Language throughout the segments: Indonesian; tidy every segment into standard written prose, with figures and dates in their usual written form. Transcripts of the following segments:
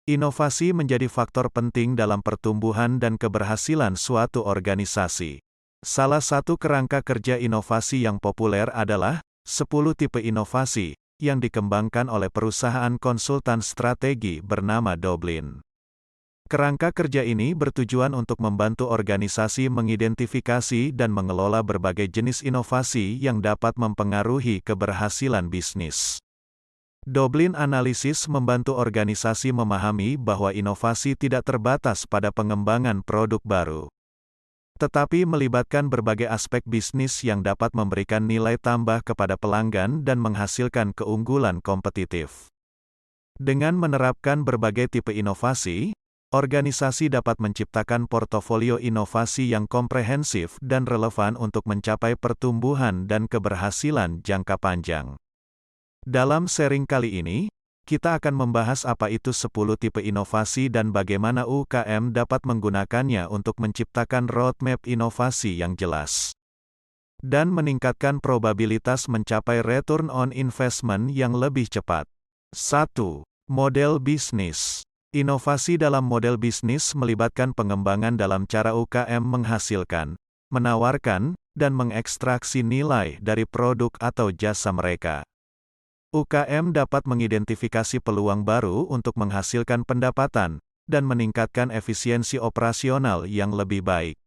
Inovasi menjadi faktor penting dalam pertumbuhan dan keberhasilan suatu organisasi. Salah satu kerangka kerja inovasi yang populer adalah 10 tipe inovasi yang dikembangkan oleh perusahaan konsultan strategi bernama Doblin. Kerangka kerja ini bertujuan untuk membantu organisasi mengidentifikasi dan mengelola berbagai jenis inovasi yang dapat mempengaruhi keberhasilan bisnis. Doblin Analysis membantu organisasi memahami bahwa inovasi tidak terbatas pada pengembangan produk baru, tetapi melibatkan berbagai aspek bisnis yang dapat memberikan nilai tambah kepada pelanggan dan menghasilkan keunggulan kompetitif. Dengan menerapkan berbagai tipe inovasi, organisasi dapat menciptakan portofolio inovasi yang komprehensif dan relevan untuk mencapai pertumbuhan dan keberhasilan jangka panjang. Dalam sharing kali ini, kita akan membahas apa itu 10 tipe inovasi dan bagaimana UKM dapat menggunakannya untuk menciptakan roadmap inovasi yang jelas dan meningkatkan probabilitas mencapai return on investment yang lebih cepat. 1. Model bisnis. Inovasi dalam model bisnis melibatkan pengembangan dalam cara UKM menghasilkan, menawarkan, dan mengekstraksi nilai dari produk atau jasa mereka. UKM dapat mengidentifikasi peluang baru untuk menghasilkan pendapatan dan meningkatkan efisiensi operasional yang lebih baik.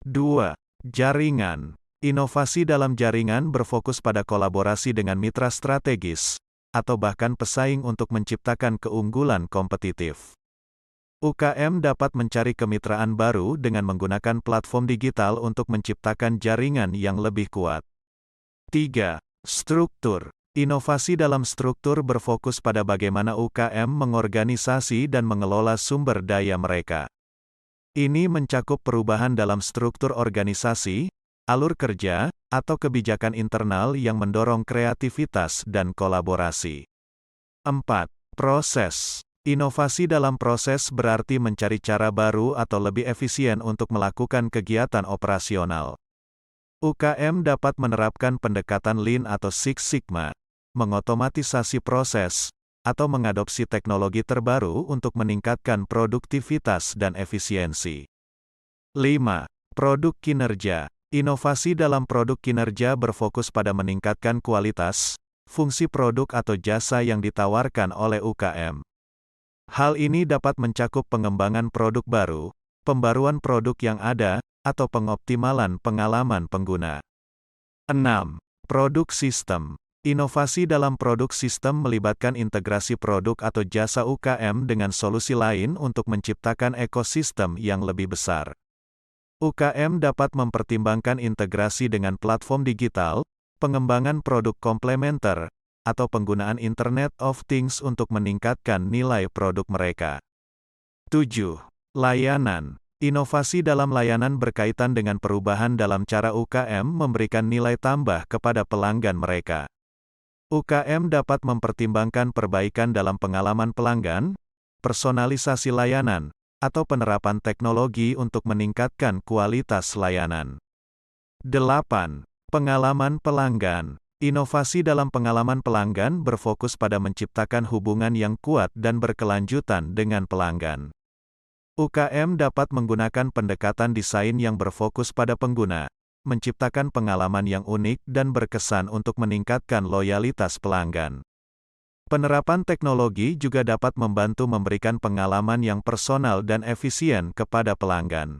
2. Jaringan. Inovasi dalam jaringan berfokus pada kolaborasi dengan mitra strategis, atau bahkan pesaing untuk menciptakan keunggulan kompetitif. UKM dapat mencari kemitraan baru dengan menggunakan platform digital untuk menciptakan jaringan yang lebih kuat. 3. Struktur. Inovasi dalam struktur berfokus pada bagaimana UKM mengorganisasi dan mengelola sumber daya mereka. Ini mencakup perubahan dalam struktur organisasi, alur kerja, atau kebijakan internal yang mendorong kreativitas dan kolaborasi. 4. Proses. Inovasi dalam proses berarti mencari cara baru atau lebih efisien untuk melakukan kegiatan operasional. UKM dapat menerapkan pendekatan Lean atau Six Sigma, mengotomatisasi proses, atau mengadopsi teknologi terbaru untuk meningkatkan produktivitas dan efisiensi. 5. Produk kinerja. Inovasi dalam produk kinerja berfokus pada meningkatkan kualitas, fungsi produk atau jasa yang ditawarkan oleh UKM. Hal ini dapat mencakup pengembangan produk baru, pembaruan produk yang ada, atau pengoptimalan pengalaman pengguna. 6. Produk sistem. Inovasi dalam produk sistem melibatkan integrasi produk atau jasa UKM dengan solusi lain untuk menciptakan ekosistem yang lebih besar. UKM dapat mempertimbangkan integrasi dengan platform digital, pengembangan produk komplementer, atau penggunaan Internet of Things untuk meningkatkan nilai produk mereka. 7. Layanan. Inovasi dalam layanan berkaitan dengan perubahan dalam cara UKM memberikan nilai tambah kepada pelanggan mereka. UKM dapat mempertimbangkan perbaikan dalam pengalaman pelanggan, personalisasi layanan, atau penerapan teknologi untuk meningkatkan kualitas layanan. 8. Pengalaman pelanggan. Inovasi dalam pengalaman pelanggan berfokus pada menciptakan hubungan yang kuat dan berkelanjutan dengan pelanggan. UKM dapat menggunakan pendekatan desain yang berfokus pada pengguna, menciptakan pengalaman yang unik dan berkesan untuk meningkatkan loyalitas pelanggan. Penerapan teknologi juga dapat membantu memberikan pengalaman yang personal dan efisien kepada pelanggan.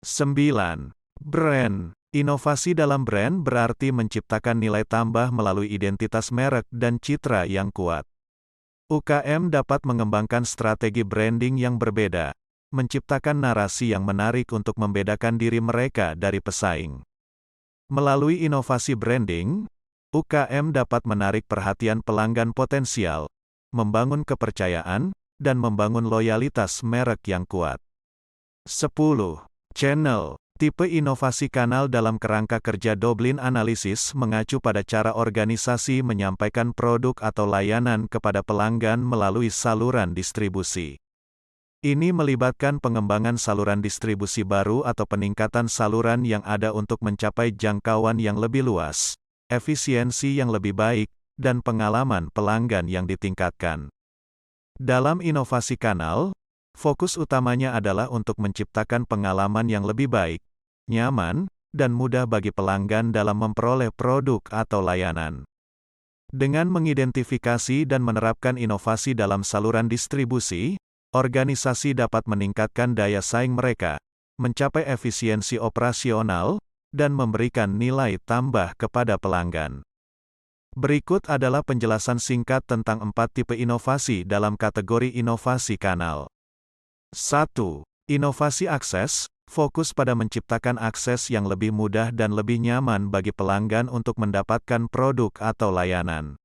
9. Brand. Inovasi dalam brand berarti menciptakan nilai tambah melalui identitas merek dan citra yang kuat. UKM dapat mengembangkan strategi branding yang berbeda, menciptakan narasi yang menarik untuk membedakan diri mereka dari pesaing. Melalui inovasi branding, UKM dapat menarik perhatian pelanggan potensial, membangun kepercayaan, dan membangun loyalitas merek yang kuat. 10. Channel. Tipe inovasi kanal dalam kerangka kerja Doblin Analysis mengacu pada cara organisasi menyampaikan produk atau layanan kepada pelanggan melalui saluran distribusi. Ini melibatkan pengembangan saluran distribusi baru atau peningkatan saluran yang ada untuk mencapai jangkauan yang lebih luas, efisiensi yang lebih baik, dan pengalaman pelanggan yang ditingkatkan. Dalam inovasi kanal, fokus utamanya adalah untuk menciptakan pengalaman yang lebih baik, nyaman, dan mudah bagi pelanggan dalam memperoleh produk atau layanan. Dengan mengidentifikasi dan menerapkan inovasi dalam saluran distribusi, organisasi dapat meningkatkan daya saing mereka, mencapai efisiensi operasional, dan memberikan nilai tambah kepada pelanggan. Berikut adalah penjelasan singkat tentang 4 tipe inovasi dalam kategori inovasi kanal. 1. Inovasi akses, fokus pada menciptakan akses yang lebih mudah dan lebih nyaman bagi pelanggan untuk mendapatkan produk atau layanan.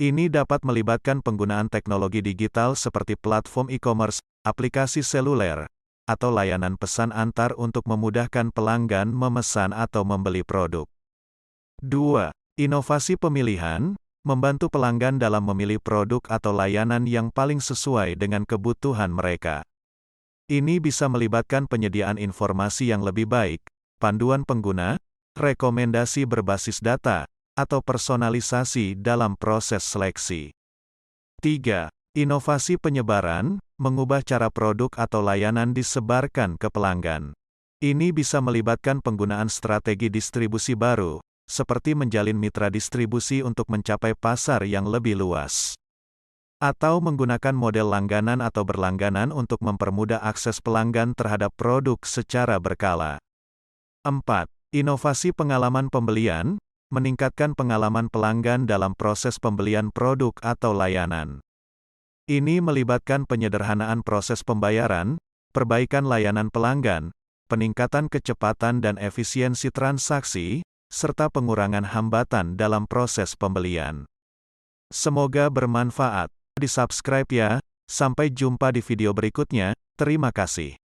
Ini dapat melibatkan penggunaan teknologi digital seperti platform e-commerce, aplikasi seluler, atau layanan pesan antar untuk memudahkan pelanggan memesan atau membeli produk. 2. Inovasi pemilihan, membantu pelanggan dalam memilih produk atau layanan yang paling sesuai dengan kebutuhan mereka. Ini bisa melibatkan penyediaan informasi yang lebih baik, panduan pengguna, rekomendasi berbasis data, atau personalisasi dalam proses seleksi. 3. Inovasi penyebaran, mengubah cara produk atau layanan disebarkan ke pelanggan. Ini bisa melibatkan penggunaan strategi distribusi baru, seperti menjalin mitra distribusi untuk mencapai pasar yang lebih luas. Atau menggunakan model langganan atau berlangganan untuk mempermudah akses pelanggan terhadap produk secara berkala. 4. Inovasi pengalaman pembelian, meningkatkan pengalaman pelanggan dalam proses pembelian produk atau layanan. Ini melibatkan penyederhanaan proses pembayaran, perbaikan layanan pelanggan, peningkatan kecepatan dan efisiensi transaksi, serta pengurangan hambatan dalam proses pembelian. Semoga bermanfaat. Di-subscribe ya. Sampai jumpa di video berikutnya. Terima kasih.